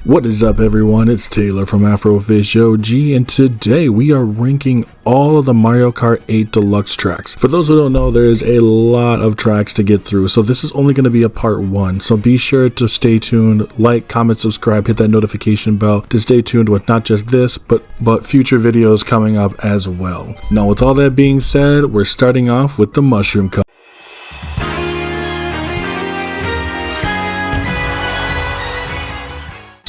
What is up, everyone? It's Taylor from AfrofishOG, and today we are ranking all of the Mario Kart 8 Deluxe tracks. For those who don't know, there is a lot of tracks to get through, so this is only going to be a part 1. So be sure to stay tuned, like, comment, subscribe, hit that notification bell to stay tuned with not just this, but future videos coming up as well. Now, with all that being said, we're starting off with the Mushroom Cup.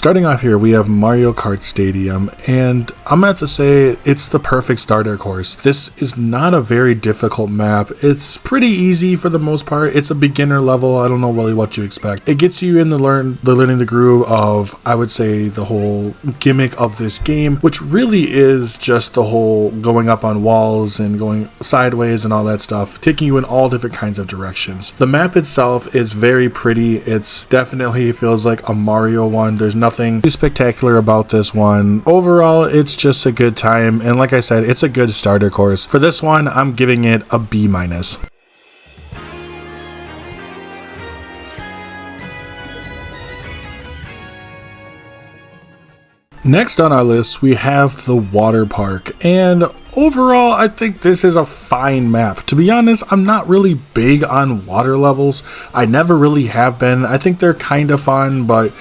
Starting off here, we have Mario Kart Stadium, and I'm going to have to say it's the perfect starter course. This is not a very difficult map. It's pretty easy for the most part. It's a beginner level. I don't know really what you expect. It gets you in the learning the groove of, I would say, the whole gimmick of this game, which really is just the whole going up on walls and going sideways and all that stuff, taking you in all different kinds of directions. The map itself is very pretty. It's definitely feels like a Mario one. There's nothing too spectacular about this one. Overall, it's just a good time, and like I said, it's a good starter course. For this one, I'm giving it a B-. Next on our list, we have the water park, and overall, I think this is a fine map. To be honest, I'm not really big on water levels. I never really have been. I think they're kind of fun, but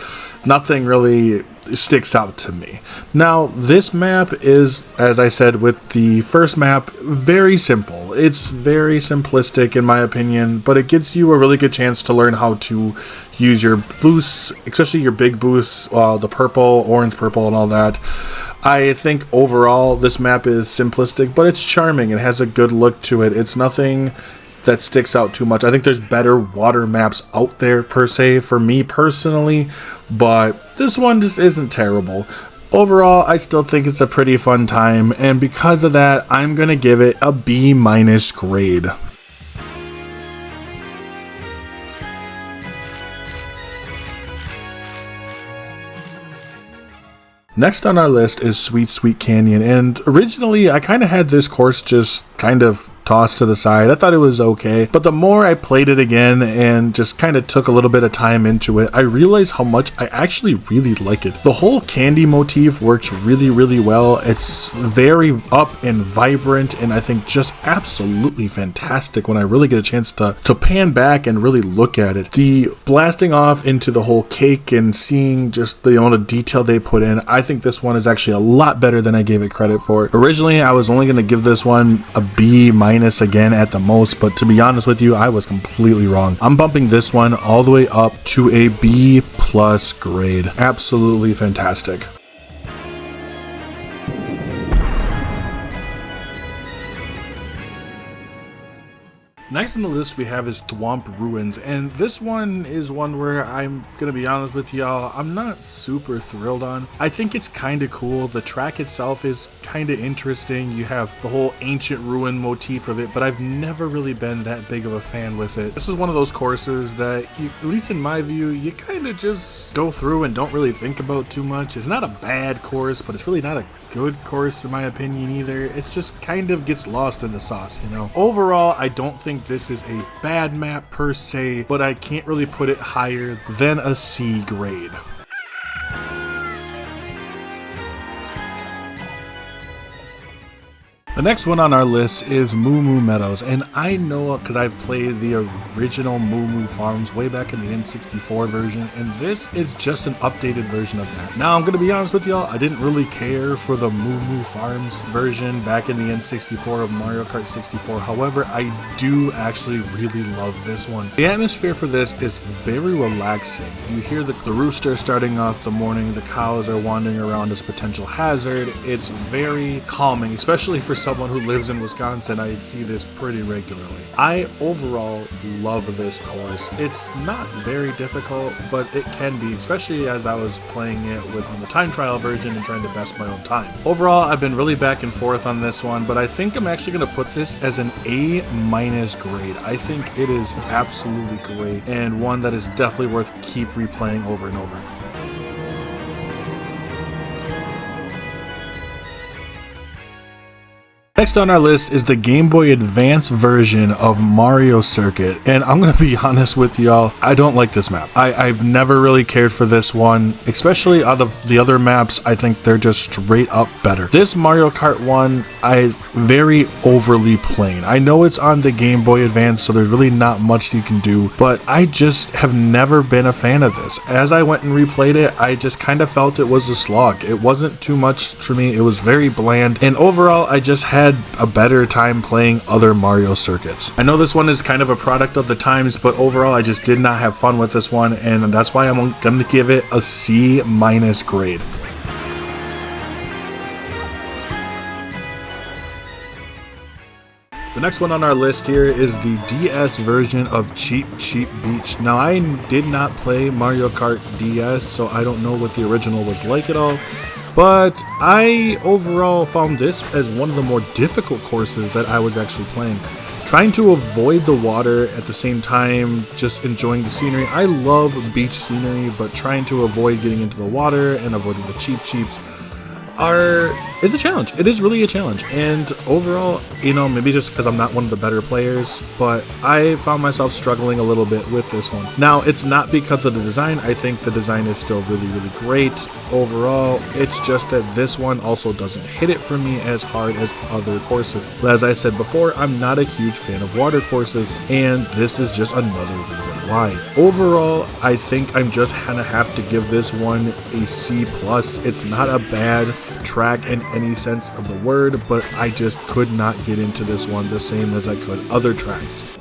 nothing really sticks out to me. Now, this map is, as I said with the first map, very simple. It's very simplistic in my opinion, but it gives you a really good chance to learn how to use your boosts, especially your big boosts, the purple, orange, purple, and all that. I think overall this map is simplistic, but it's charming. It has a good look to it. It's nothing that sticks out too much. I think there's better water maps out there per se for me personally, but this one just isn't terrible. Overall, I still think it's a pretty fun time, and because of that, I'm gonna give it a B- grade. Next on our list is Sweet Sweet Canyon, and originally I kind of had this course just kind of tossed to the side. I thought it was okay, but the more I played it again and just kind of took a little bit of time into it, I realized how much I actually really like it. The whole candy motif works really well. It's very up and vibrant, and I think just absolutely fantastic when I really get a chance to pan back and really look at it. The blasting off into the whole cake and seeing just the amount of detail they put in, I think this one is actually a lot better than I gave it credit for. Originally, I was only going to give this one a B- again at the most, but to be honest with you, I was completely wrong. I'm bumping this one all the way up to a B+ grade. Absolutely fantastic. Next on the list we have is Thwomp Ruins, and this one is one where I'm gonna be honest with y'all, I'm not super thrilled on. I think it's kind of cool. The track itself is kind of interesting. You have the whole ancient ruin motif of it, but I've never really been that big of a fan with it. This is one of those courses that, at least in my view, you kind of just go through and don't really think about too much. It's not a bad course, but it's really not a good course in my opinion either. It's just kind of gets lost in the sauce, you know. Overall, I don't think this is a bad map per se, but I can't really put it higher than a C grade. The next one on our list is Moo Moo Meadows, and I know because I've played the original Moo Moo Farms way back in the N64 version, and this is just an updated version of that. Now, I'm going to be honest with y'all, I didn't really care for the Moo Moo Farms version back in the N64 of Mario Kart 64. However, I do actually really love this one. The atmosphere for this is very relaxing. You hear the rooster starting off the morning, the cows are wandering around as a potential hazard. It's very calming, especially for someone who lives in Wisconsin. I see this pretty regularly. I overall love this course. It's not very difficult, but it can be, especially as I was playing it on the time trial version and trying to best my own time. Overall, I've been really back and forth on this one, but I think I'm actually going to put this as an A- grade. I think it is absolutely great and one that is definitely worth keep replaying over and over. Next on our list is the Game Boy Advance version of Mario Circuit, and I'm gonna be honest with y'all, I don't like this map. I've never really cared for this one, especially out of the other maps. I think they're just straight up better. This Mario Kart one, very overly plain. I know it's on the Game Boy Advance, so there's really not much you can do, but I just have never been a fan of this. As I went and replayed it, I just kind of felt it was a slog. It wasn't too much for me, it was very bland, and overall, I just had a better time playing other Mario circuits. I know this one is kind of a product of the times, but overall I just did not have fun with this one, and that's why I'm gonna give it a C- grade. The next one on our list here is the DS version of Cheap Beach. Now, I did not play Mario Kart DS, so I don't know what the original was like at all. But I overall found this as one of the more difficult courses that I was actually playing. Trying to avoid the water at the same time, just enjoying the scenery. I love beach scenery, but trying to avoid getting into the water and avoiding the cheats is a challenge. It is really a challenge. And overall, you know, maybe just because I'm not one of the better players, but I found myself struggling a little bit with this one. Now, it's not because of the design. I think the design is still really, really great overall. It's just that this one also doesn't hit it for me as hard as other courses. But as I said before, I'm not a huge fan of water courses, and this is just another reason why. Overall, I think I'm just gonna have to give this one a C+. It's not a bad track in any sense of the word, but I just could not get into this one the same as I could other tracks.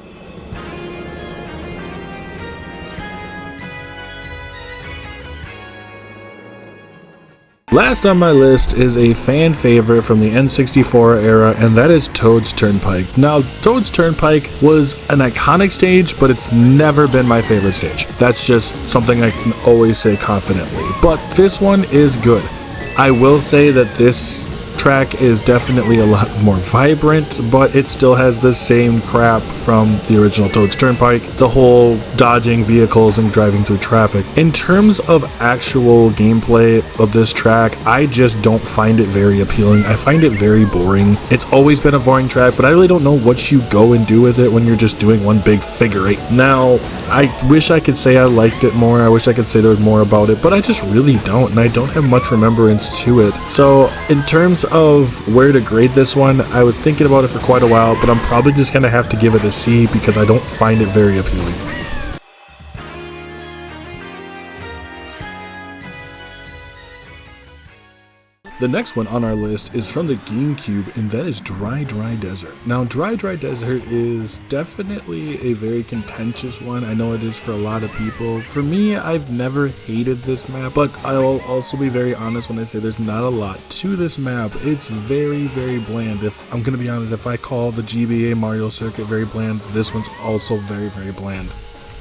Last on my list is a fan favorite from the N64 era, and that is Toad's Turnpike. Now, Toad's Turnpike was an iconic stage, but it's never been my favorite stage. That's just something I can always say confidently, but this one is good. I will say that this track is definitely a lot more vibrant, but it still has the same crap from the original Toad's Turnpike, the whole dodging vehicles and driving through traffic. In terms of actual gameplay of this track, I just don't find it very appealing. I find it very boring. It's always been a boring track, but I really don't know what you go and do with it when you're just doing one big figure eight. Now, I wish I could say I liked it more. I wish I could say there was more about it, but I just really don't, and I don't have much remembrance to it. So in terms of where to grade this one, I was thinking about it for quite a while, but I'm probably just gonna have to give it a C because I don't find it very appealing. The next one on our list is from the GameCube, and that is Dry Desert. Now, Dry Desert is definitely a very contentious one. I know it is for a lot of people. For me, I've never hated this map, but I'll also be very honest when I say there's not a lot to this map. It's very, very bland. If I'm gonna be honest, if I call the GBA Mario Circuit very bland, this one's also very, very bland.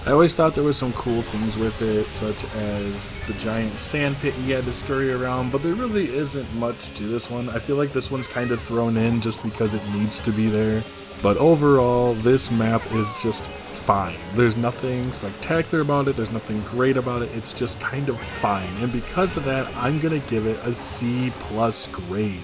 I always thought there was some cool things with it, such as the giant sand pit you had to scurry around, but there really isn't much to this one. I feel like this one's kind of thrown in just because it needs to be there. But overall, this map is just fine. There's nothing spectacular about it, there's nothing great about it, it's just kind of fine. And because of that, I'm gonna give it a C+ grade.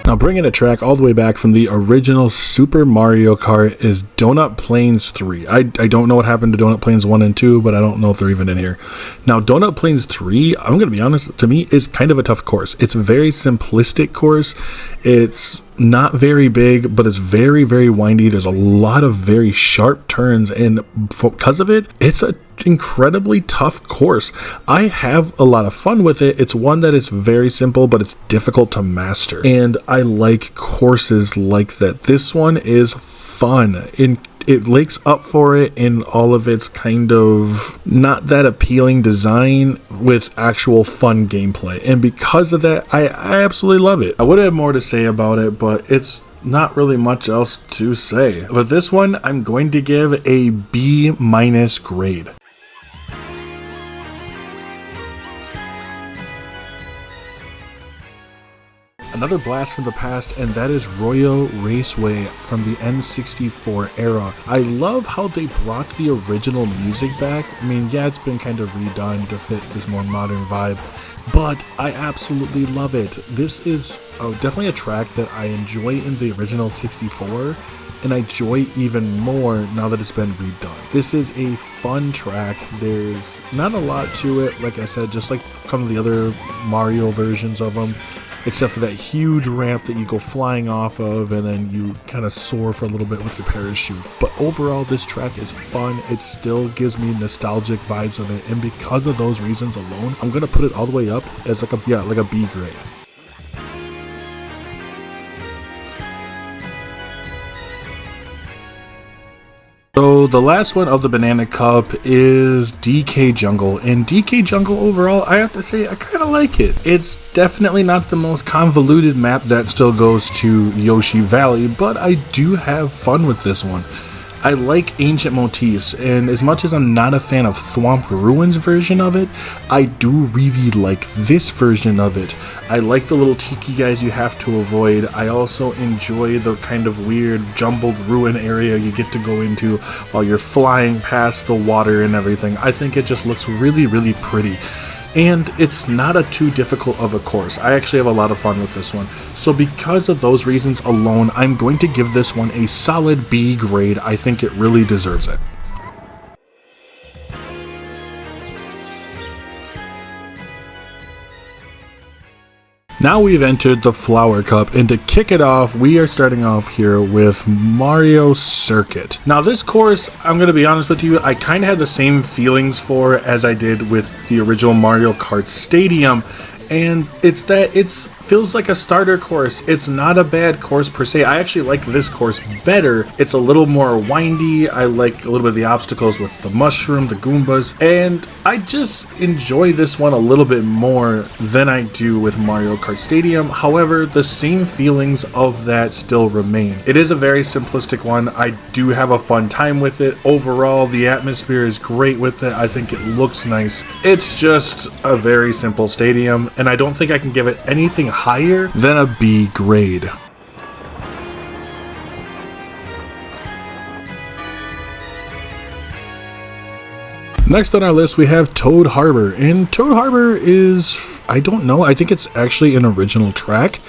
Now, bringing a track all the way back from the original Super Mario Kart is Donut Plains 3. I don't know what happened to Donut Plains 1 and 2, but I don't know if they're even in here. Now, Donut Plains 3, I'm going to be honest, to me, is kind of a tough course. It's a very simplistic course. It's not very big, but it's very, very windy. There's a lot of very sharp turns, and because of it, it's an incredibly tough course. I have a lot of fun with it. It's one that is very simple, but it's difficult to master, and I like courses like that. This one is fun. It lakes up for it in all of its kind of not that appealing design with actual fun gameplay. And because of that, I absolutely love it. I would have more to say about it, but it's not really much else to say. But this one, I'm going to give a B- grade. another blast from the past, and that is Royal Raceway from the N64 era. I love how they brought the original music back. I mean, yeah, it's been kind of redone to fit this more modern vibe, but I absolutely love it. This is definitely a track that I enjoy in the original 64, and I enjoy even more now that it's been redone. This is a fun track. There's not a lot to it, like I said, just like some of the other Mario versions of them, except for that huge ramp that you go flying off of and then you kind of soar for a little bit with your parachute. But overall, this track is fun. It still gives me nostalgic vibes of it, and because of those reasons alone, I'm gonna put it all the way up as like a B grade. So the last one of the Banana Cup is DK Jungle, and DK Jungle overall, I have to say I kind of like it. It's definitely not the most convoluted map that still goes to Yoshi Valley, but I do have fun with this one. I like ancient motifs, and as much as I'm not a fan of Thwomp Ruins version of it, I do really like this version of it. I like the little tiki guys you have to avoid. I also enjoy the kind of weird jumbled ruin area you get to go into while you're flying past the water and everything. I think it just looks really, really pretty. And it's not too difficult of a course. I actually have a lot of fun with this one. So because of those reasons alone, I'm going to give this one a solid B grade. I think it really deserves it. Now we've entered the Flower Cup, and to kick it off, we are starting off here with Mario Circuit. Now this course, I'm going to be honest with you, I kind of had the same feelings for as I did with the original Mario Kart Stadium, and it's that it feels like a starter course. It's not a bad course per se. I actually like this course better. It's a little more windy. I like a little bit of the obstacles with the mushroom, the Goombas, and I just enjoy this one a little bit more than I do with Mario Kart Stadium. However, the same feelings of that still remain. It is a very simplistic one. I do have a fun time with it. Overall, the atmosphere is great with it. I think it looks nice. It's just a very simple stadium, and I don't think I can give it anything higher than a B grade. Next on our list, we have Toad Harbor, and Toad Harbor is, I don't know, I think it's actually an original track.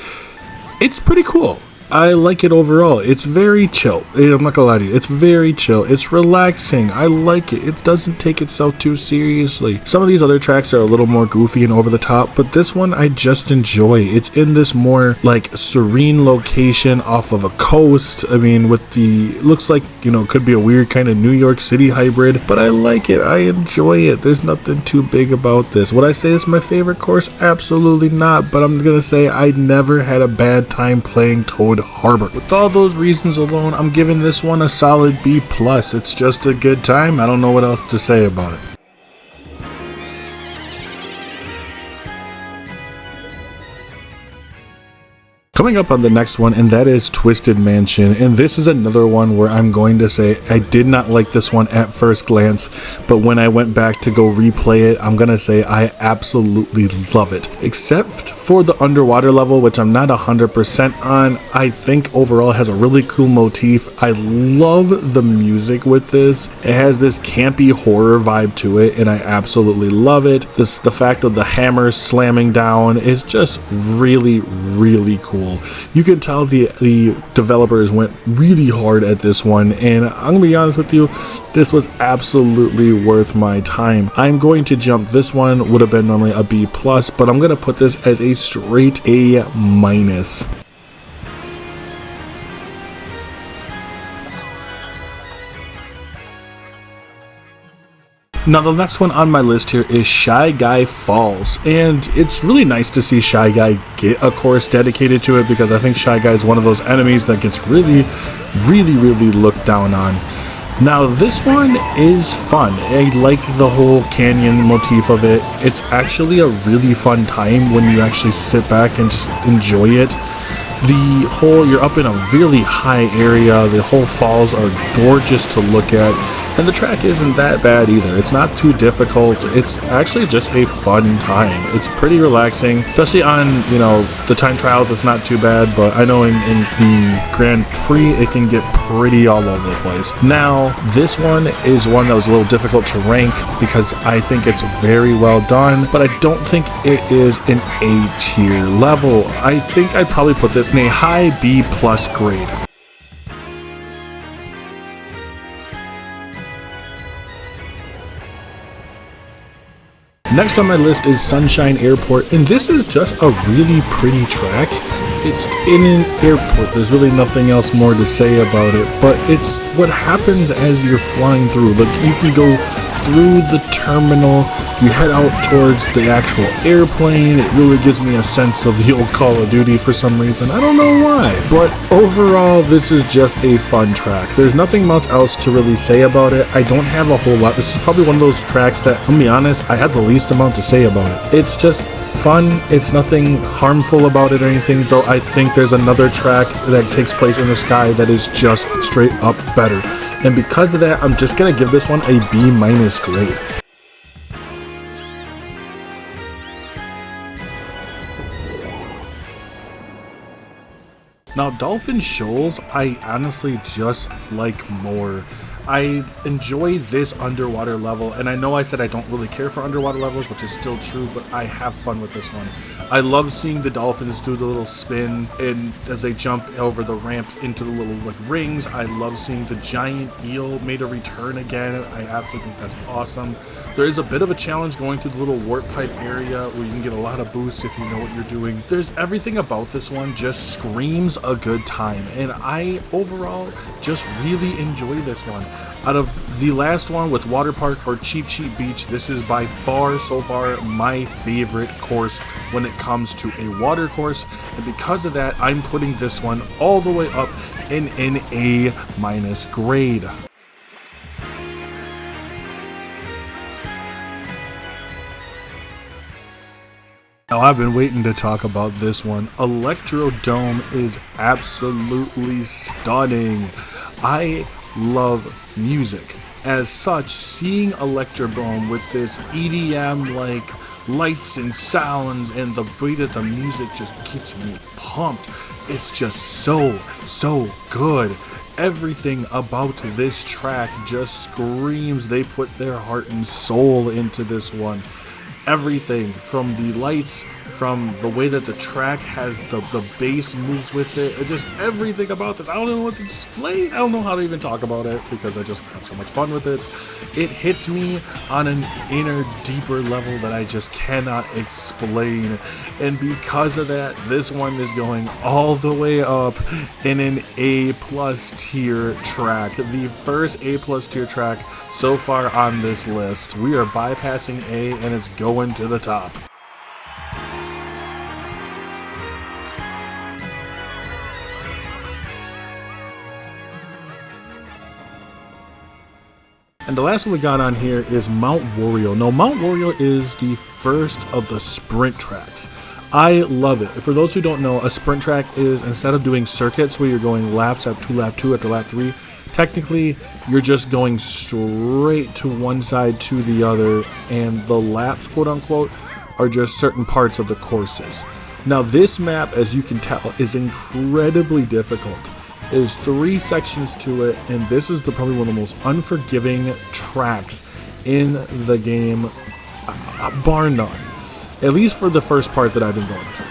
It's pretty cool. I like it overall. It's very chill. I'm not gonna lie to you. It's very chill. It's relaxing. I like it. It doesn't take itself too seriously. Some of these other tracks are a little more goofy and over the top, but this one I just enjoy. It's in this more like serene location off of a coast. I mean, with the, looks like, you know, could be a weird kind of New York City hybrid, but I like it. I enjoy it. There's nothing too big about this. Would I say it's my favorite course? Absolutely not, but I'm gonna say I never had a bad time playing Toad Harbor. With all those reasons alone, I'm giving this one a solid B+. It's just a good time. I don't know what else to say about it. Coming up on the next one, and that is Twisted Mansion, and this is another one where I'm going to say I did not like this one at first glance, but when I went back to go replay it, I'm gonna say I absolutely love it. Except for the underwater level, which I'm not 100% on, I think overall it has a really cool motif. I love the music with this. It has this campy horror vibe to it, and I absolutely love it. The fact of the hammer slamming down is just really, really cool. You can tell the developers went really hard at this one, and I'm gonna be honest with you, this was absolutely worth my time. I'm going to jump this one, would have been normally a B+, but I'm gonna put this as a straight A-. Now the next one on my list here is Shy Guy Falls, and it's really nice to see Shy Guy get a course dedicated to it, because I think Shy Guy is one of those enemies that gets really looked down on. Now this one is fun. I like the whole canyon motif of it. It's actually a really fun time when you actually sit back and just enjoy it. The whole, you're up in a really high area, the whole falls are gorgeous to look at, And the track isn't that bad either. It's not too difficult. It's actually just a fun time. It's pretty relaxing, especially on, you know, the time trials. It's not too bad, but I know in the Grand Prix it can get pretty all over the place. Now, this one is one that was a little difficult to rank because I think it's very well done, but I don't think it is an A tier level. I think I'd probably put this in a high B+ grade. Next on my list is Sunshine Airport, and this is just a really pretty track. It's in an airport, there's really nothing else more to say about it, but it's what happens as you're flying through. Like, you can go through the terminal, you head out towards the actual airplane. It really gives me a sense of the old Call of Duty for some reason. I don't know why, but overall this is just a fun track. There's nothing much else to really say about it. I don't have a whole lot. This is probably one of those tracks that, I'm gonna be honest, I had the least amount to say about it. It's just fun. It's nothing harmful about it or anything, though I think there's another track that takes place in the sky that is just straight up better. And because of that, I'm just gonna give this one a B- grade. Now, Dolphin Shoals, I honestly just like more. I enjoy this underwater level, and I know I said I don't really care for underwater levels, which is still true, but I have fun with this one. I love seeing the dolphins do the little spin and as they jump over the ramps into the little like rings. I love seeing the giant eel made a return again. I absolutely think that's awesome. There is a bit of a challenge going through the little warp pipe area where you can get a lot of boost if you know what you're doing. There's everything about this one just screams a good time, and I overall just really enjoy this one. Out of the last one with Water Park or Cheap Cheap Beach, this is by far, so far, my favorite course when it comes to a water course, and because of that, I'm putting this one all the way up in an A- grade. Now, I've been waiting to talk about this one. Electrodome is absolutely stunning. I love music. As such, seeing Electrodome with this EDM like lights and sounds and the way that the music just gets me pumped, it's just so good. Everything about this track just screams they put their heart and soul into this one. Everything from the lights, from the way that the track has the bass moves with it, just everything about this. I don't know what to explain. I don't know how to even talk about it because I just have so much fun with it. It hits me on an inner, deeper level that I just cannot explain. And because of that, this one is going all the way up in an A+ tier track. The first A+ tier track so far on this list. We are bypassing A and it's going to the top. And the last one we got on here is Mount Wario. Now, Mount Wario is the first of the sprint tracks. I love it. For those who don't know, a sprint track is, instead of doing circuits where you're going laps after lap 2 after lap 3, technically you're just going straight to one side to the other, and the laps, quote unquote, are just certain parts of the courses. Now, this map, as you can tell, is incredibly difficult. There's 3 sections to it, and this is probably one of the most unforgiving tracks in the game, bar none. At least for the first part that I've been going through.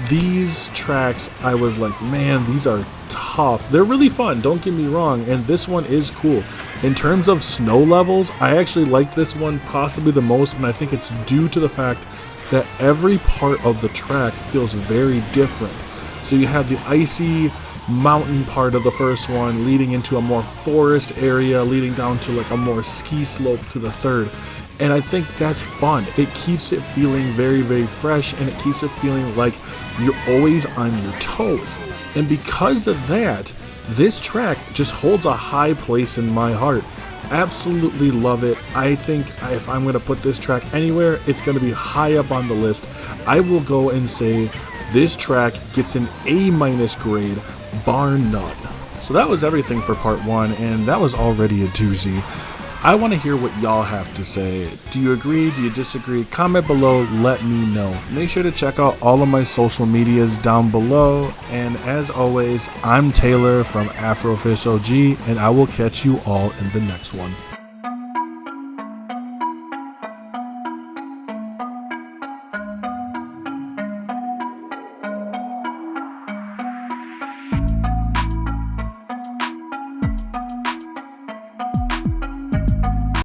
These tracks, I was like, man, these are tough. They're really fun, don't get me wrong, and this one is cool. In terms of snow levels, I actually like this one possibly the most, and I think it's due to the fact that every part of the track feels very different. So you have the icy mountain part of the first one leading into a more forest area, leading down to like a more ski slope to the third. And I think that's fun. It keeps it feeling very, very fresh, and it keeps it feeling like you're always on your toes. And because of that, this track just holds a high place in my heart. Absolutely love it. I think if I'm going to put this track anywhere, it's going to be high up on the list. I will go and say this track gets an A- grade, bar none. So that was everything for part 1, and that was already a doozy. I want to hear what y'all have to say. Do you agree? Do you disagree? Comment below, let me know. Make sure to check out all of my social medias down below. And as always, I'm Taylor from AfrofishOG, and I will catch you all in the next one.